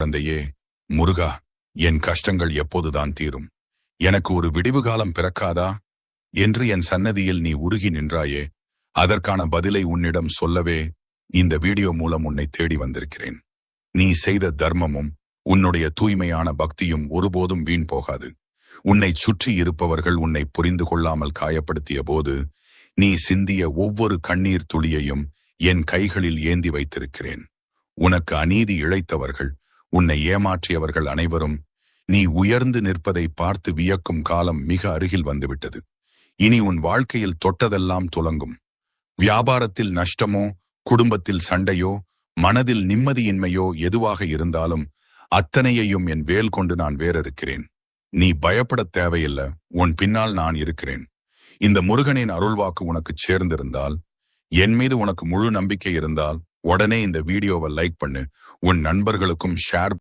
குழந்தையே, முருகா, என் கஷ்டங்கள் எப்போதுதான் தீரும்? எனக்கு ஒரு விடிவு காலம் பிறக்காதா என்று என் சன்னதியில் நீ உருகி நின்றாயே, அதற்கான பதிலை உன்னிடம் சொல்லவே இந்த வீடியோ மூலம் உன்னை தேடி வந்திருக்கிறேன். நீ செய்த தர்மமும் உன்னுடைய தூய்மையான பக்தியும் ஒருபோதும் வீண் போகாது. உன்னை சுற்றி இருப்பவர்கள் உன்னை புரிந்து கொள்ளாமல் காயப்படுத்திய போது நீ சிந்திய ஒவ்வொரு கண்ணீர் துளியையும் என் கைகளில் ஏந்தி வைத்திருக்கிறேன். உனக்கு அநீதி இழைத்தவர்கள், உன்னை ஏமாற்றியவர்கள் அனைவரும் நீ உயர்ந்து நிற்பதை பார்த்து வியக்கும் காலம் மிக அருகில் வந்துவிட்டது. இனி உன் வாழ்க்கையில் தொட்டதெல்லாம் துலங்கும். வியாபாரத்தில் நஷ்டமோ, குடும்பத்தில் சண்டையோ, மனதில் நிம்மதியின்மையோ எதுவாக இருந்தாலும் அத்தனையையும் என் வேல் கொண்டு நான் வேறிருக்கிறேன். நீ பயப்படத் தேவையில்லை, உன் பின்னால் நான் இருக்கிறேன். இந்த முருகனின் அருள்வாக்கு உனக்கு சேர்ந்திருந்தால், என் மீது உனக்கு முழு நம்பிக்கை இருந்தால், உடனே இந்த வீடியோவை லைக் பண்ணு, உன் நண்பர்களுக்கும் ஷேர்